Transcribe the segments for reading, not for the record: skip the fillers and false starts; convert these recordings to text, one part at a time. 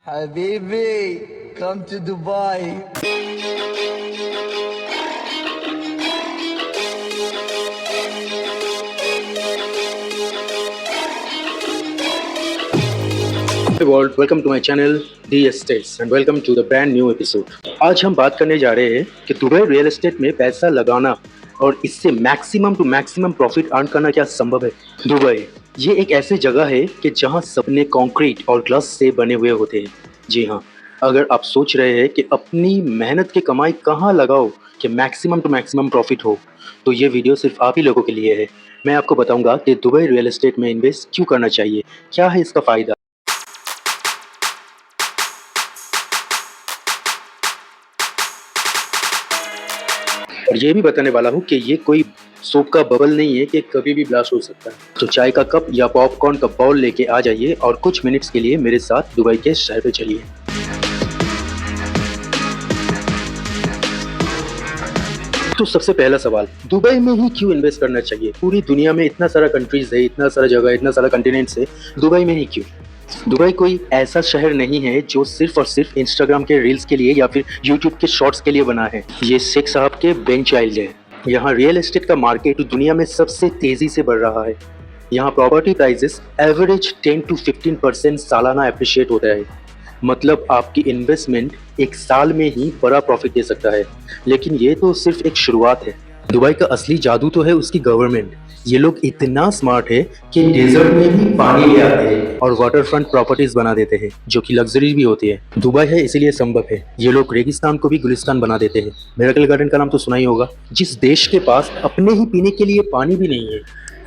Habibi, come to Dubai. Hey world, welcome to my channel The Estates and welcome to the brand new episode. आज हम बात करने जा रहे हैं कि दुबई रियल एस्टेट में पैसा लगाना और इससे maximum to maximum profit earn करना क्या संभव है। दुबई ये एक ऐसी जगह है कि जहां सपने कंक्रीट और ग्लास से बने हुए होते हैं। जी हाँ, अगर आप सोच रहे हैं कि अपनी मेहनत की कमाई कहाँ लगाओ कि मैक्सिमम टू मैक्सिमम प्रॉफिट हो, तो ये वीडियो सिर्फ आप ही लोगों के लिए है। मैं आपको बताऊंगा कि दुबई रियल एस्टेट में इन्वेस्ट क्यों करना चाहिए, क्या है इसका फ़ायदा। और ये भी बताने वाला हूँ कि ये कोई सोप का बबल नहीं है कि कभी भी ब्लास्ट हो सकता है। तो चाय का कप या पॉपकॉर्न का बाउल लेके आ जाइए और कुछ मिनट्स के लिए मेरे साथ दुबई के शहर पे चलिए। तो सबसे पहला सवाल, दुबई में ही क्यों इन्वेस्ट करना चाहिए? पूरी दुनिया में इतना सारा कंट्रीज है, इतना सारा जगह, इतना सारा कॉन्टिनेंट्स है, दुबई में ही क्यों? दुबई कोई ऐसा शहर नहीं है जो सिर्फ और सिर्फ इंस्टाग्राम के रील्स के लिए या फिर यूट्यूब के शॉर्ट्स के लिए बना है। ये शेख साहब के ब्रेन चाइल्ड है। यहाँ रियल एस्टेट का मार्केट दुनिया में सबसे तेजी से बढ़ रहा है। यहाँ प्रॉपर्टी प्राइसेस एवरेज 10 to 15% सालाना अप्रिशिएट होता है। मतलब आपकी इन्वेस्टमेंट एक साल में ही बड़ा प्रॉफिट दे सकता है। लेकिन ये तो सिर्फ एक शुरुआत है। दुबई का असली जादू तो है उसकी गवर्नमेंट। ये लोग इतना स्मार्ट है कि डेजर्ट में भी पानी ले आते हैं और वाटर फ्रंट प्रॉपर्टीज बना देते हैं जो कि लग्जरी भी होती है। दुबई है इसीलिए संभव है। ये लोग रेगिस्तान को भी गुलिस्तान बना देते हैं। मिरेकल गार्डन का नाम तो सुना ही होगा। जिस देश के पास अपने ही पीने के लिए पानी भी नहीं है,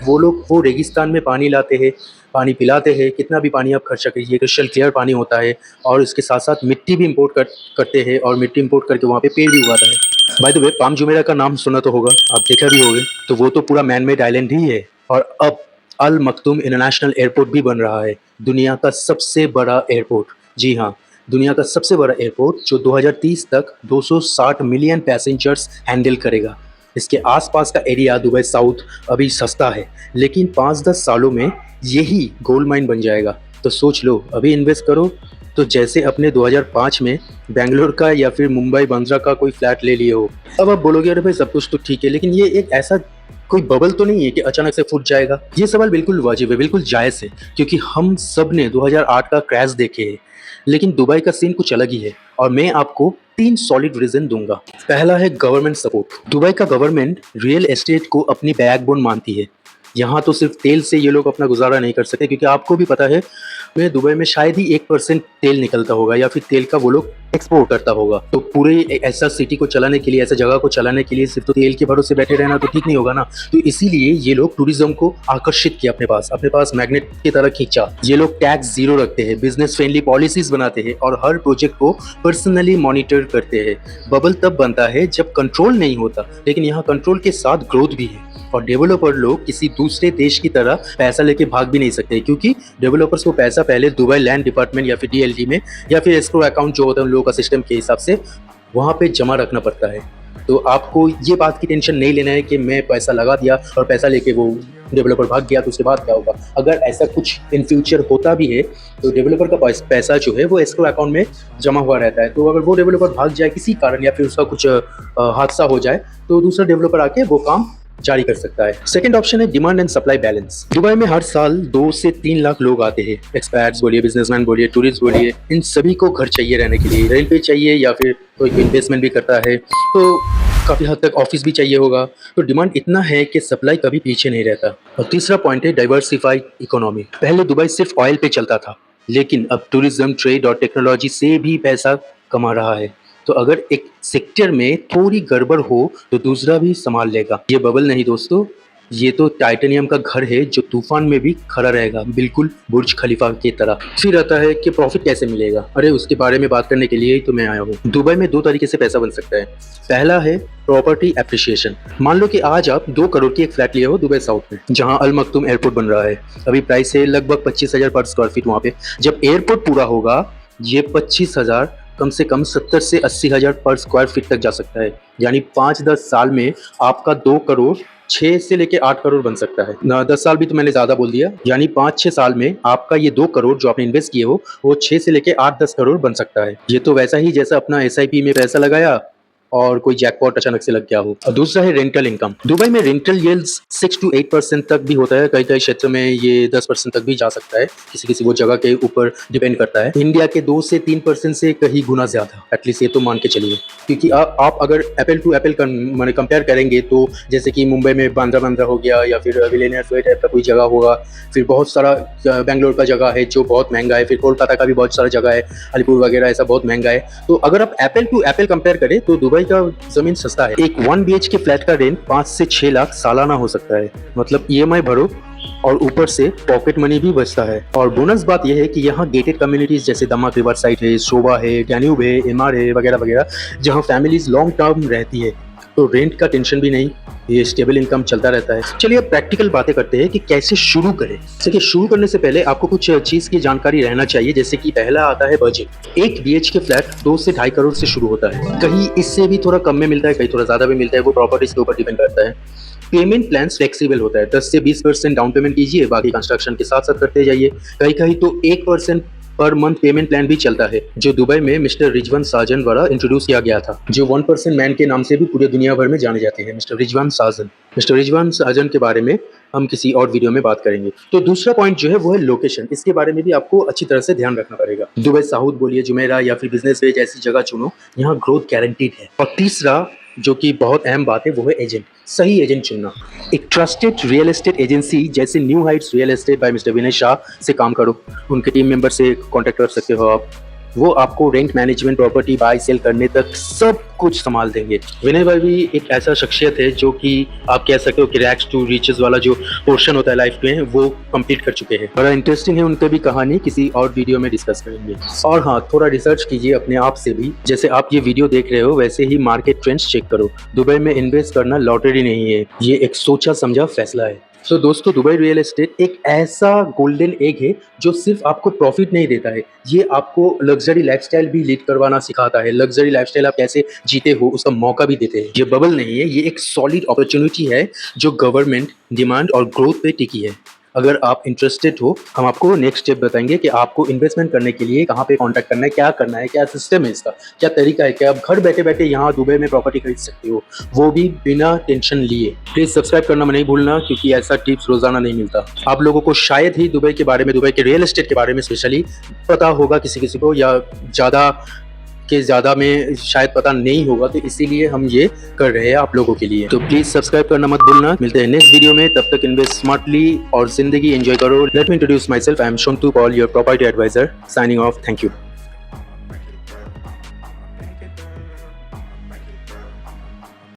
वो लोग वो रेगिस्तान में पानी लाते हैं, पानी पिलाते हैं। कितना भी पानी आप खर्चा कीजिए, क्रिस्टल क्लियर पानी होता है। और इसके साथ साथ मिट्टी भी इम्पोर्ट करते हैं और मिट्टी इम्पोर्ट करके वहाँ पे पेड़ भी उगाता है। By the way, palm Jumeirah का नाम सुना तो होगा, आप देखा भी होगे। तो वो तो पूरा मैन मेड आइलैंड ही है। और अब अल मखदूम इंटरनेशनल एयरपोर्ट भी बन रहा है, दुनिया का सबसे बड़ा एयरपोर्ट। जी हाँ, दुनिया का सबसे बड़ा एयरपोर्ट जो 2030 तक 260 मिलियन पैसेंजर्स हैंडल करेगा। इसके आसपास का एरिया दुबई साउथ अभी सस्ता है, लेकिन 5-10 सालों में यही गोल्ड माइन बन जाएगा। तो सोच लो, अभी इन्वेस्ट करो तो जैसे अपने 2005 में बेंगलोर का या फिर मुंबई बांद्रा का कोई फ्लैट ले लिए हो। अब आप बोलोगे अरे भाई सब कुछ तो ठीक है, लेकिन ये एक ऐसा कोई बबल तो नहीं है कि अचानक से फूट जाएगा। ये सवाल बिल्कुल वाजिब है, बिल्कुल जायज़ है, क्योंकि हम सब ने 2008 का क्रैश देखे है। लेकिन दुबई का सीन कुछ अलग ही है और मैं आपको 3 सॉलिड रीजन दूंगा। पहला है गवर्नमेंट सपोर्ट। दुबई का गवर्नमेंट रियल एस्टेट को अपनी बैकबोन मानती है। यहाँ तो सिर्फ तेल से ये लोग अपना गुजारा नहीं कर सकते, क्योंकि आपको भी पता है मैं दुबई में शायद ही 1% तेल निकलता होगा या फिर तेल का वो लोग एक्सपोर्ट करता होगा। तो पूरे ऐसा सिटी को चलाने के लिए, ऐसा जगह को चलाने के लिए सिर्फ तो तेल के भरोसे बैठे रहना तो ठीक नहीं होगा ना। तो इसीलिए ये लोग टूरिज्म को आकर्षित किया अपने पास मैग्नेट की तरह खींचा। ये लोग टैक्स जीरो रखते हैं, बिजनेस फ्रेंडली पॉलिसीज बनाते हैं और हर प्रोजेक्ट को पर्सनली मॉनिटर करते हैं। बबल तब बनता है जब कंट्रोल नहीं होता, लेकिन यहाँ कंट्रोल के साथ ग्रोथ भी है। और डेवलपर लोग किसी दूसरे देश की तरह पैसा लेके भाग भी नहीं सकते, क्योंकि डेवलपर्स को पैसा पहले दुबई लैंड डिपार्टमेंट या फिर डीएलडी में या फिर एस्क्रो अकाउंट जो होता है उन लोगों का सिस्टम के हिसाब से वहाँ पे जमा रखना पड़ता है। तो आपको ये बात की टेंशन नहीं लेना है कि मैं पैसा लगा दिया और पैसा लेके वो डेवलपर भाग गया तो उसके बाद क्या होगा। अगर ऐसा कुछ इन फ्यूचर होता भी है तो डेवलपर का पैसा जो है वो एस्क्रो अकाउंट में जमा हुआ रहता है। तो अगर वो डेवलपर भाग जाए किसी कारण या फिर उसका कुछ हादसा हो जाए तो दूसरा डेवलपर आके वो काम जारी कर सकता है। सेकंड ऑप्शन है demand and supply balance. Dubai में हर साल 2 से 3 लाख लोग आते हैं। एक्सपर्ट्स बोलिए, बिजनेसमैन बोलिए, टूरिस्ट बोलिए, इन सभी को घर चाहिए रहने के लिए, रेंट पे चाहिए या फिर कोई इन्वेस्टमेंट भी करता है तो काफ़ी हद तक ऑफिस भी चाहिए होगा। तो डिमांड इतना है कि सप्लाई कभी पीछे नहीं रहता। और तीसरा पॉइंट है डाइवर्सिफाइड इकोनॉमी। पहले दुबई सिर्फ ऑयल पे चलता था, लेकिन अब टूरिज्म, ट्रेड और टेक्नोलॉजी से भी पैसा कमा रहा है। तो अगर एक सेक्टर में थोड़ी गड़बड़ हो तो दूसरा भी संभाल लेगा। ये बबल नहीं दोस्तों, ये तो टाइटेनियम का घर है जो तूफान में भी खड़ा रहेगा, बिल्कुल बुर्ज खलीफा की तरह। फिर आता है कि प्रॉफिट कैसे मिलेगा। अरे उसके बारे में बात करने के लिए ही तो मैं आया हूँ। दुबई में 2 तरीके से पैसा बन सकता है। पहला है प्रॉपर्टी एप्रिसिएशन। मान लो कि आज आप 2 करोड़ की एक फ्लैट लिए हो दुबई साउथ में, जहाँ अल मखदूम एयरपोर्ट बन रहा है। अभी प्राइस है लगभग 25,000 पर स्क्वायर फीट। वहाँ पे जब एयरपोर्ट पूरा होगा ये 25,000 कम से कम 70 से 80 हज़ार पर स्क्वायर फीट तक जा सकता है। यानी 5-10 साल में आपका 2 करोड़ 6 से लेके 8 करोड़ बन सकता है ना। 10 साल भी तो मैंने ज्यादा बोल दिया, यानी 5-6 साल में आपका ये 2 करोड़ जो आपने इन्वेस्ट किए हो वो 6 से लेके 8-10 करोड़ बन सकता है। ये तो वैसा ही जैसा अपना SIP में पैसा लगाया और कोई जैकपॉट अचानक से लग गया हो। और दूसरा है रेंटल इनकम। दुबई में रेंटल यील्ड्स 6 to 8% तक भी होता है, कई कई क्षेत्र में ये 10% तक भी जा सकता है, किसी किसी वो जगह के ऊपर डिपेंड करता है। इंडिया के 2 से 3% से कहीं गुना ज्यादा, एटलीस्ट ये तो मान के चलिए। क्योंकि आप अगर एप्पल टू एप्पल मैंने कंपेयर करेंगे तो जैसे कि मुंबई में बांद्रा हो गया, या फिर विलेनियर स्क्वायर टाइप का कोई जगह होगा, फिर बहुत सारा बेंगलोर का जगह है जो बहुत महंगा है, फिर कोलकाता का भी बहुत सारा जगह है, अलीपुर वगैरह ऐसा बहुत महंगा है। तो अगर आप एप्पल टू एप्पल कंपेयर करें तो दुबई का जमीन सस्ता है। एक 1 BHK फ्लैट का रेंट 5 से 6 लाख सालाना हो सकता है, मतलब EMI भरो और ऊपर से पॉकेट मनी भी बचता है। और बोनस बात यह है कि यहाँ गेटेड कम्युनिटीज जैसे दमाक रिवर साइड है, शोभा है, डैन्यूब है, MR है वगैरह वगैरह, जहाँ फैमिलीज लॉन्ग टर्म रहती है, तो रेंट का टेंशन भी नहीं, ये स्टेबल इनकम चलता रहता है। चलिए अब प्रैक्टिकल बातें करते हैं कि कैसे शुरू करें। देखिए, शुरू करने से पहले आपको कुछ चीज की जानकारी रहना चाहिए, जैसे कि पहला आता है बजट। 1 BHK फ्लैट 2 से 2.5 करोड़ से शुरू होता है, कहीं इससे भी थोड़ा कम में मिलता है, कहीं थोड़ा ज्यादा भी मिलता है, वो प्रॉपर्टीज के ऊपर डिपेंड करता है। पेमेंट प्लान फ्लेक्सिबल होता है, 10 से 20% डाउन पेमेंट कीजिए, बाकी कंस्ट्रक्शन के साथ साथ करते जाइए। कहीं कहीं तो 1% पर मंथ पेमेंट प्लान भी चलता है, जो दुबई में मिस्टर रिजवान साजन द्वारा इंट्रोड्यूस किया गया था, जो 1% मैन के नाम से भी पूरे दुनिया भर में जाने जाते हैं, मिस्टर रिजवान साजन। मिस्टर रिजवान साजन के बारे में हम किसी और वीडियो में बात करेंगे। तो दूसरा पॉइंट जो है वो है लोकेशन। इसके बारे में भी आपको अच्छी तरह से ध्यान रखना पड़ेगा। दुबई साउथ बोलिए, जुमेरा या फिर बिजनेस वे जैसी जगह चुनो, यहाँ ग्रोथ गारंटीड है। और तीसरा जो कि बहुत अहम बात है वो है एजेंट, सही एजेंट चुनना। एक ट्रस्टेड रियल एस्टेट एजेंसी जैसे New Heights Real Estate by mister Vinay Shah से काम करो, उनके टीम मेंबर से कांटेक्ट कर सकते हो आप। वो आपको rent management, property buy sell करने तक सब कुछ संभाल देंगे। विनय भाई भी एक ऐसा शख्सियत है जो कि आप कह सकते हो कि रैक्स टू रिचेस वाला जो पोर्शन होता है लाइफ में, वो कंप्लीट कर चुके हैं। बड़ा इंटरेस्टिंग है उनकी भी कहानी, किसी और वीडियो में डिस्कस करेंगे। और हाँ, थोड़ा रिसर्च कीजिए अपने आप से भी, जैसे आप ये वीडियो देख रहे हो वैसे ही मार्केट ट्रेंड्स चेक करो। दुबई में इन्वेस्ट करना लॉटरी नहीं है, ये एक सोचा समझा फैसला है। तो दोस्तों, दुबई रियल एस्टेट एक ऐसा गोल्डन एग है जो सिर्फ आपको प्रॉफिट नहीं देता है, ये आपको लग्जरी लाइफस्टाइल भी लीड करवाना सिखाता है। लग्जरी लाइफस्टाइल आप कैसे जीते हो उसका मौका भी देते हैं। ये बबल नहीं है, ये एक सॉलिड अपॉर्चुनिटी है जो गवर्नमेंट, डिमांड और ग्रोथ पे टिकी है। अगर आप इंटरेस्टेड हो, हम आपको नेक्स्ट स्टेप बताएंगे कि आपको इन्वेस्टमेंट करने के लिए कहाँ पे कांटेक्ट करना है, क्या करना है, क्या सिस्टम है इसका, क्या तरीका है, क्या आप घर बैठे बैठे यहाँ दुबई में प्रॉपर्टी खरीद सकते हो, वो भी बिना टेंशन लिए। प्लीज सब्सक्राइब करना नहीं भूलना, क्योंकि ऐसा टिप्स रोजाना नहीं मिलता। आप लोगों को शायद ही दुबई के बारे में, दुबई के रियल एस्टेट के बारे में स्पेशली पता होगा किसी किसी को, या ज़्यादा में शायद पता नहीं होगा, तो इसीलिए हम ये कर रहे हैं आप लोगों के लिए। तो प्लीज सब्सक्राइब करना मत भूलना। मिलते हैं नेक्स्ट वीडियो में, तब तक इन्वेस्ट स्मार्टली और जिंदगी एंजॉय करो। Let me introduce myself, I am Shontu Paul, your property advisor, signing off. Thank you.